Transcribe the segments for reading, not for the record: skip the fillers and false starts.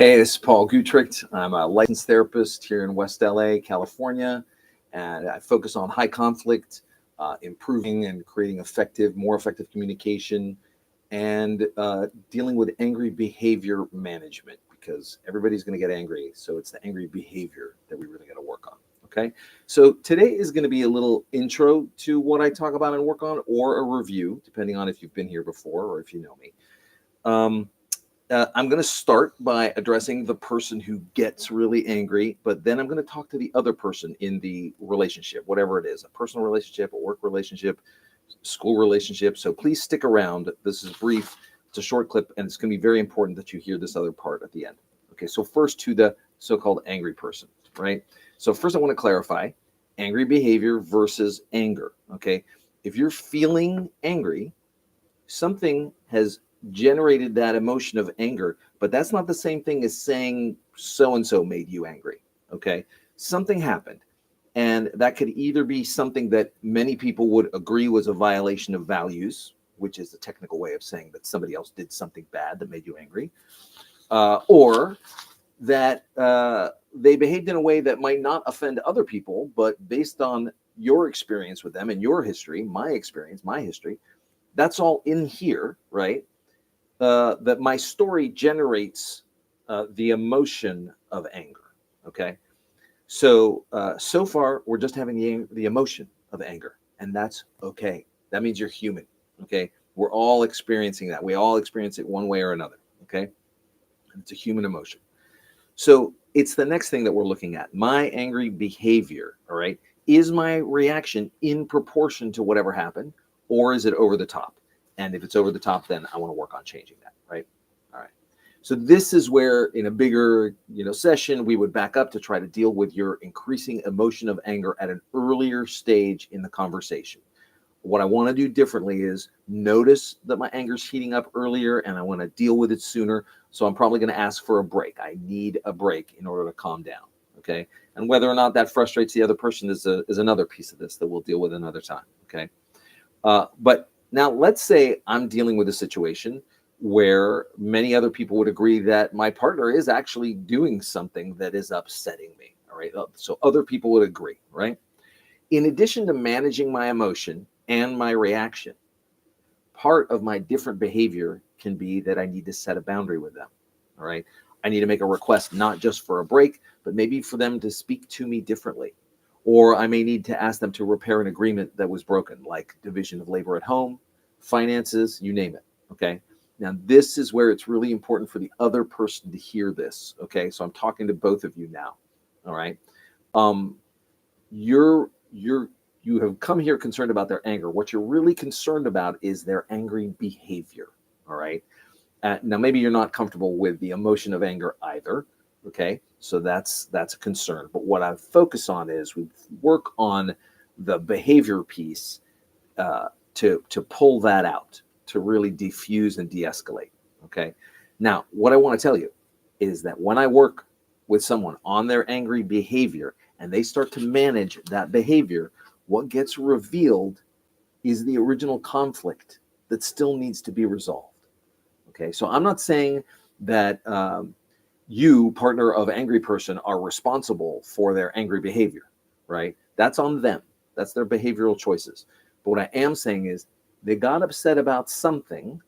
Hey, this is Paul Gutricht. I'm a licensed therapist here in West LA, California, and I focus on high conflict, improving and creating more effective communication, and dealing with angry behavior management because everybody's going to get angry. So it's the angry behavior that we really got to work on. Okay. So today is going to be a little intro to what I talk about and work on, or a review, depending on if you've been here before or if you know me. Um, I'm going to start by addressing the person who gets really angry, but then I'm going to talk to the other person in the relationship, whatever it is, a personal relationship, a work relationship, school relationship. So please stick around. This is brief. It's a short clip, and it's going to be very important that you hear this other part at the end. Okay, so first to the so-called angry person, right? So first I want to clarify angry behavior versus anger, okay? If you're feeling angry, something has generated that emotion of anger, but that's not the same thing as saying so and so made you angry. Okay. Something happened. And that could either be something that many people would agree was a violation of values, which is a technical way of saying that somebody else did something bad that made you angry, or that they behaved in a way that might not offend other people, but based on your experience with them and your history, my experience, my history, that's all in here, right? That my story generates the emotion of anger. Okay, so far we're just having the emotion of anger, and that's okay. That means you're human. Okay, we're all experiencing that. We all experience it one way or another. Okay, it's a human emotion. So it's the next thing that we're looking at. My angry behavior. All right, is my reaction in proportion to whatever happened, or is it over the top? And if it's over the top, then I want to work on changing that, right? All right. So this is where in a bigger, session, we would back up to try to deal with your increasing emotion of anger at an earlier stage in the conversation. What I want to do differently is notice that my anger is heating up earlier and I want to deal with it sooner. So I'm probably going to ask for a break. I need a break in order to calm down. Okay. And whether or not that frustrates the other person is another piece of this that we'll deal with another time. Okay. But now let's say I'm dealing with a situation where many other people would agree that my partner is actually doing something that is upsetting me. All right. So other people would agree, right? In addition to managing my emotion and my reaction, part of my different behavior can be that I need to set a boundary with them. All right. I need to make a request, not just for a break, but maybe for them to speak to me differently. Or I may need to ask them to repair an agreement that was broken, like division of labor at home, finances, you name it. Okay. Now, this is where it's really important for the other person to hear this. Okay. So I'm talking to both of you now. All right. Um, you have come here concerned about their anger. What you're really concerned about is their angry behavior. All right. Now, maybe you're not comfortable with the emotion of anger either. Okay, so that's a concern. But what I focus on is we work on the behavior piece to pull that out, to really diffuse and de-escalate. Okay. Now, what I want to tell you is that when I work with someone on their angry behavior and they start to manage that behavior, what gets revealed is the original conflict that still needs to be resolved. Okay, so I'm not saying that you, partner of angry person, are responsible for their angry behavior, right? That's on them. That's their behavioral choices. But what I am saying is they got upset about something,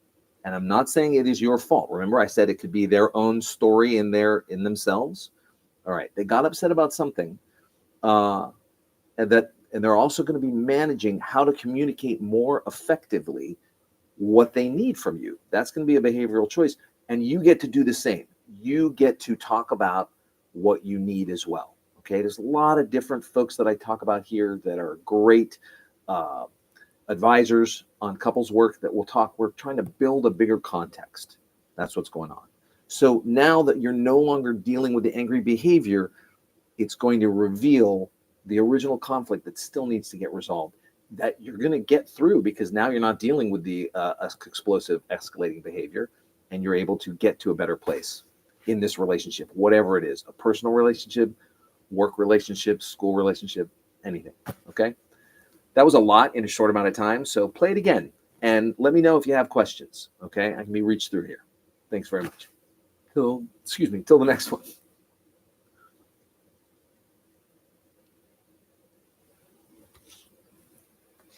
and I'm not saying it is your fault. Remember, I said it could be their own story in themselves. All right, they got upset about something, and they're also going to be managing how to communicate more effectively what they need from you. That's going to be a behavioral choice. And you get to do the same. You get to talk about what you need as well. Okay. There's a lot of different folks that I talk about here that are great advisors on couples work that we'll talk. We're trying to build a bigger context. That's what's going on. So now that you're no longer dealing with the angry behavior, it's going to reveal the original conflict that still needs to get resolved, that you're going to get through because now you're not dealing with the explosive escalating behavior, and you're able to get to a better place in this relationship, whatever it is, a personal relationship, work relationship, school relationship, anything. Okay. That was a lot in a short amount of time. So play it again and let me know if you have questions. Okay. I can be reached through here. Thanks very much. till the next one.